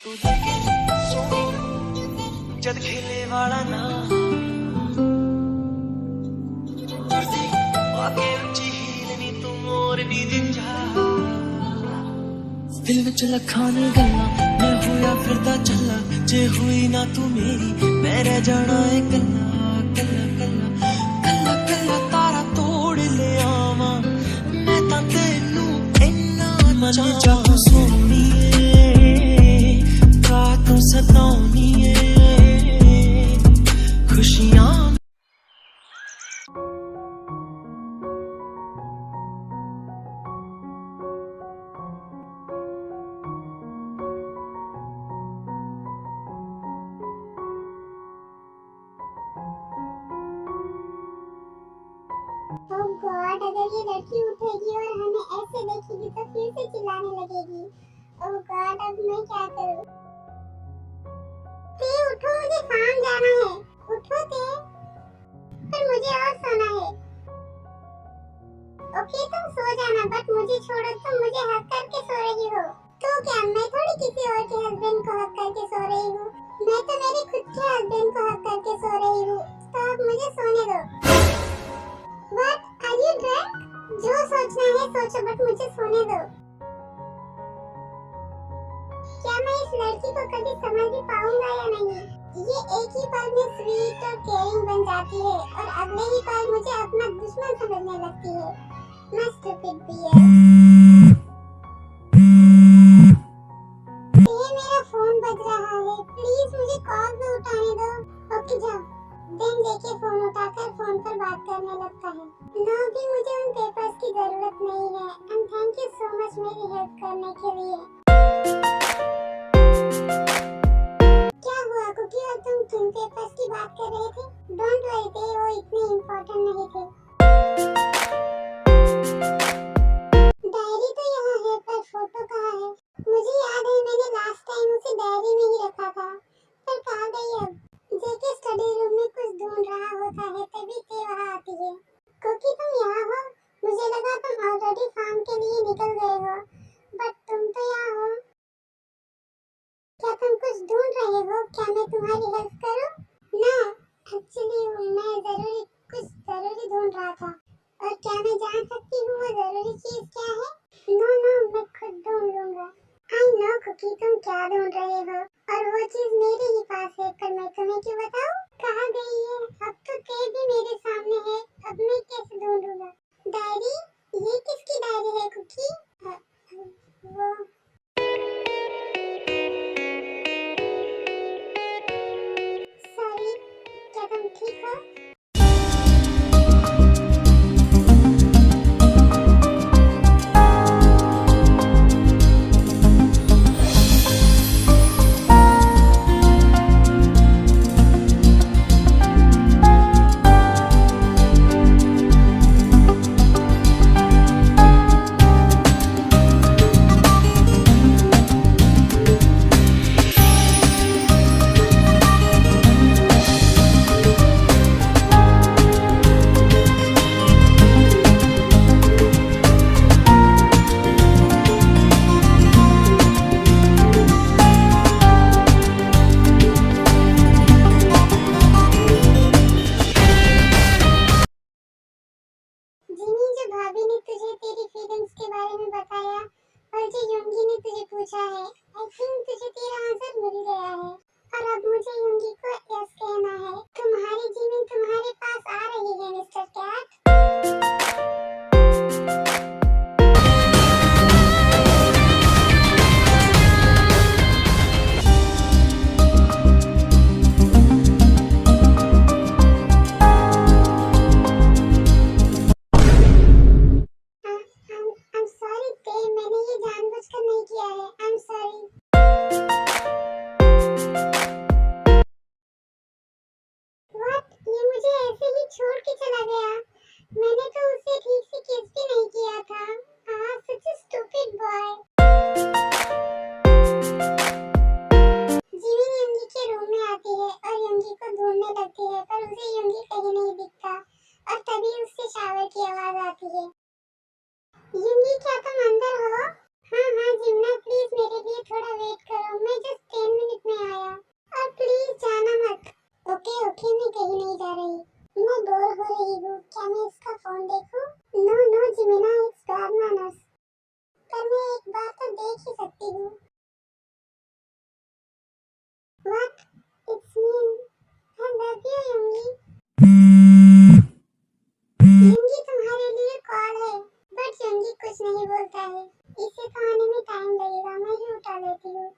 तू देखे जद खेले वाला ना आगे उच्ची हील नी तू मोर नी जिंजा दिल विच लखां ने गल्लां मैं होया फिरदा चला जे हुई ना तू मेरी मैं रह जाना है कल्ला कल्ला कल्ला कल्ला कल्ला तारा तोड़ ले आवा मैं तां तेनू इन्ना मजा सोनिए का तू सतानिए खुशियां Oh God, अगर ये लड़की उठेगी और हमें ऐसे देखेगी तो फिर से चिल्लाने लगेगी। Oh God, अब मैं क्या करूं? ते उठो, मुझे काम जाना है। उठो ते, पर मुझे और सोना है। ओके तुम सो जाना, बट मुझे छोड़ो, तुम मुझे हक करके सो रही हो। तो क्या मैं थोड़ी किसी और के हस्बैंड को हक करके सो रही हूँ? मैं तो मेरे खुद के हस्बैंड को हक करके सो रही हूँ। तो अब मुझे सोने दो। What? Are you drunk? जो सोचना है सोचो, बट मुझे सोने दो। क्या मैं इस लड़की को कभी समझ भी पाऊंगा या नहीं? ये एक ही पल में स्वीट और केयरिंग बन जाती है और अगले ही पल मुझे अपना दुश्मन समझने लगती है। मैं स्टूपिड भी है। ये मेरा फोन बज रहा है, प्लीज मुझे कॉल भी उठाने दो। ओके जाओ। देन लेके फोन उठाकर फोन पर बात करने लगता है। ना भी मुझे उन पेपर्स की जरूरत नहीं है। And thank you so much मेरी हेल्प करने के लिए। क्या हुआ कुकी, और तुम किन पेपर्स की बात कर रहे थे? डोंट वरी थे, वो इतने इम्पोर्टेंट नहीं थे। डायरी तो यहाँ है, पर फोटो कहाँ है? मुझे याद है मैंने लास्ट टाइम उसे डायरी में ही रखा था, पर कहाँ गई अब? जेके स्टडी रूम में कुछ ढूंढ रहा होता है, तभी ते वहाँ आती है। क्योंकि तुम यहाँ हो, मुझे लगा तुम ऑलरेडी फार्म के लिए निकल गए हो, बट तुम तो यहाँ हो। क्या तुम कुछ ढूंढ रहे हो? क्या मैं तुम्हारी हेल्प करूँ? ना, एक्चुअली मैं कुछ जरूरी ढूंढ रहा था। और क्या मैं जान सकती हूँ वो जरूरी चीज क्या है? नो नो, मैं खुद ढूंढ लूंगा। आई नो कुकी, तुम क्या ढूंढ रहे हो, और वो चीज मेरे ही पास है, पर मैं तुम्हें क्यों बताऊं? कहाँ गई है? अब तो ते भी मेरे सामने है, अब मैं कैसे ढूंढूंगा? डायरी? ये किसकी डायरी है कुकी? वो सॉरी, क्या तुम ठीक हो? नहीं बोलता है। इसे तो आने में टाइम लगेगा, मैं ही उठा लेती हूँ।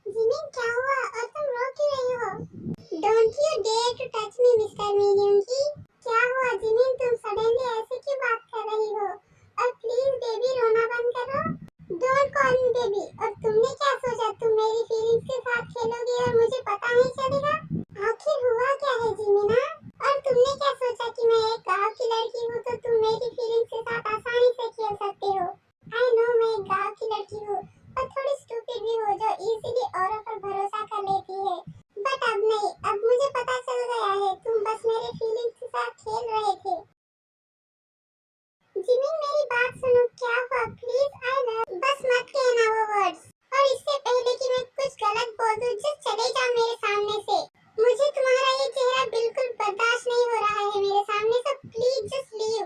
जिमिन क्या हुआ और तुम रो क्यों रही हो? Don't you dare to touch me mister मिलियंकी। क्या हुआ जिमिन, तुम सडनली ऐसे क्यों बात कर रही हो? और प्लीज बेबी रोना बंद करो। Don't call me baby. और तुमने क्या सोचा तुम मेरी फीलिंग्स के साथ खेलोगी और मुझे पता नहीं चलेगा? आखिर हुआ क्या है जिमिना? और तुमने क्या सोचा कि मैं एक गांव की लड़की हूँ तो तुम मेरी फीलिंग्स के साथ आसानी से खेल सकते हो? आई नो मैं एक गांव की लड़की हूँ और थोड़ी स्टूपिड भी हो जो इजीली औरों पर भरोसा कर लेती है। बट अब नहीं, अब मुझे पता चल गया है तुम बस मेरे फीलिंग्स के साथ खेल रहे थे। जिमिन मेरी बात सुनो, क्या हुआ प्लीज, आई लव। बस मत कहना वो वर्ड्स। और इससे पहले कि मैं कुछ गलत बोल दूं, जस्ट चले जाओ मेरे सामने से। मुझे तुम्हारा ये चेहरा बिल्कुल बर्दाश्त नहीं हो रहा है मेरे सामने, so प्लीज जस्ट लीव।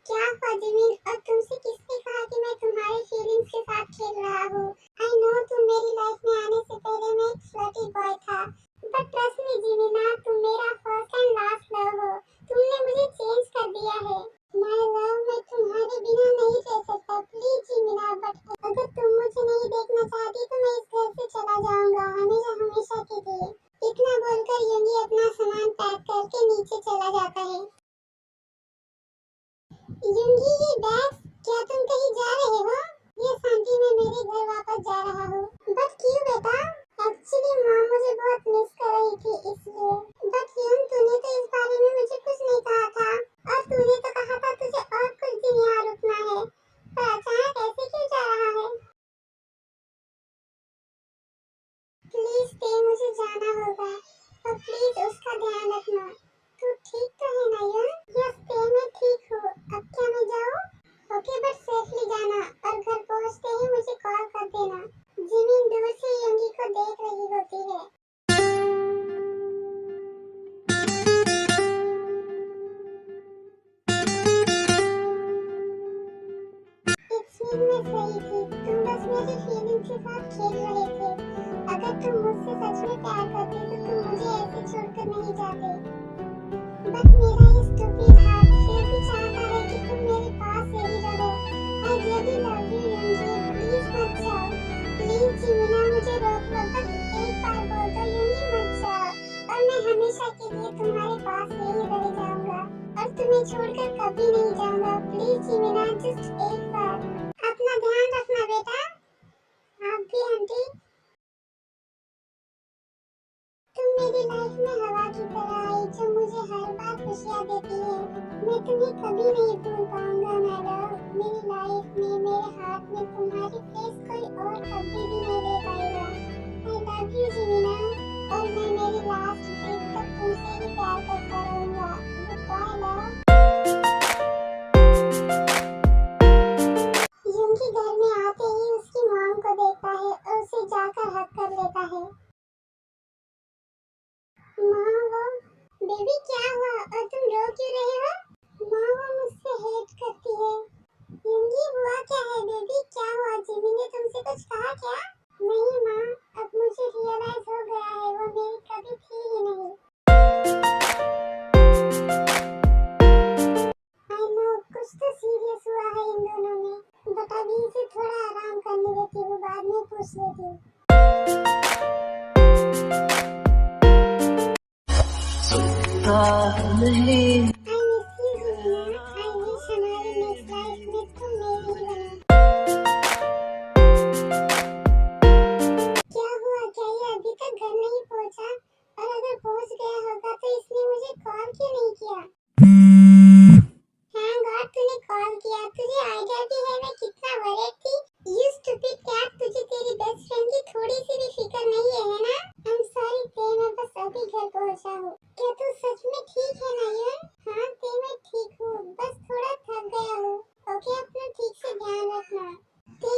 क्या हुआ जिमिन, और तुमसे किसने कहा कि मैं तुम्हारी फीलिंग्स के साथ खेल रहा हूँ? आई नो तुम मेरी लाइफ में आने से पहले मैं एक फ्लर्टी बॉय था, बट ट्रस्ट मी जिमिना, तुम मेरा फर्स्ट एंड लास्ट लव हो। तुमने मुझे चेंज कर दिया है। माय लव, मैं तुम्हारे बिना नहीं रह सकता प्लीज जिमिना, बट अगर तुम मुझे नहीं देखना चाहती तो मैं इस घर से चला जाऊंगा हमेशा हमेशा के लिए। इतना बोलकर युंगी अपना सामान पैक करके नीचे चला जाता है। युंगी ये बैग, क्या तुम कहीं जा रहे हो? यस आंटी, मैं मेरे घर वापस जा रहा हूँ। बट क्यों बेटा? एक्चुअली माँ मुझे बहुत मिस कर रही थी इसलिए। बट युंग, तूने तो इस बारे में मुझे कुछ नहीं कहा था, और तूने तो कहा था तुझे और कुछ दिन यहाँ रुकना है, पर अचानक ऐसे क्यों जा रहा है? प्लीज स्टे, मुझे जाना होगा, और प्लीज उसका ध्यान रखना। तू ठीक तो है ना युंग? यस स्टे, मैं ठीक हूँ। अब क्या मैं जाऊँ? ओके बट सेफली जाना, और घर पहुंचते ही मुझे कॉल कर देना। जिमिन दूर से युंगी को देख रही होती है। इट्स मीन, मैं सही थी, तुम बस मेरी फीलिंग्स के साथ खेल रहे थे। अगर तुम मुझसे सच में प्यार करते तो तुम मुझे ऐसे छोड़कर नहीं जाते। बट मेरा ये स्टूपिड हार्ट फिर भी चाहता है कि तुम मेरे पास यही रहो। I really love you Yoongi, please मत जाओ। प्लीज जिमिना, मुझे रोक लो, बस एक बार बोल दो युंगी मत जाओ, और मैं हमेशा के लिए तुम्हारे पास यही रह जाऊंगा और तुम्हें छोड़कर कभी नहीं जाऊंगा। प्लीज जिमिना, जस्ट एक बार। अपना ध्यान रखना बेटा। आप भी आंटी। तुम मेरी लाइफ में हवा की तरह आई जो मुझे हर बार खुशियाँ देती है। मैं तुम्हें कभी नहीं भूल पाऊंगा मैडम। मेरी लाइफ में, मेरे हाथ में तुम्हारी फेस कोई और कभी भी नहीं ले पाएगा। आई लव यू जिमिना, और मैं मेरी लास्ट ब्रेथ तक तुमसे ही प्यार करता रहूंगा। Good bye love. युंगी घर में आते ही उसकी मॉम को देखता है और उसे जाकर हग कर लेता है। माँ वो, बेबी क्या हुआ और तुम रो क्यों रहे हो? माँ वो मुझसे हेट करती है। युंगी हुआ क्या है बेबी, क्या हुआ? जिमी ने तुमसे कुछ कहा क्या? नहीं माँ, अब मुझे रियलाइज हो गया है वो मेरी कभी थी ही नहीं। आई नो कुछ तो सीरियस हुआ है इन दोनों में, बट अभी इसे थोड़ा आराम करने देती हूँ, बाद में पूछ लेती हूँ। नहीं I miss you जिमिना, I wish हमारी नेक्स्ट लाइफ में तुम मेरी ही बनो। क्या हुआ, क्या ये अभी तक घर नहीं पहुंचा? और अगर पहुंच गया होगा तो इसने मुझे कॉल क्यों नहीं किया? हाँ गॉड, तूने कॉल किया, तुझे आइडिया भी है मैं कितना वरीड थी। यू स्टूपिड कैट, तुझे तेरी बेस्ट फ्रेंड की थोड़ी सी भी फिक्र नहीं है ना? आई एम सॉरी ते, मैं बस अभी घर पहुंचा हूँ। क्या तू सच में ठीक है ना युन? हाँ ते, मैं ठीक हूँ, बस थोड़ा थक गया हूँ। ओके, अपना ठीक से ध्यान रखना। ते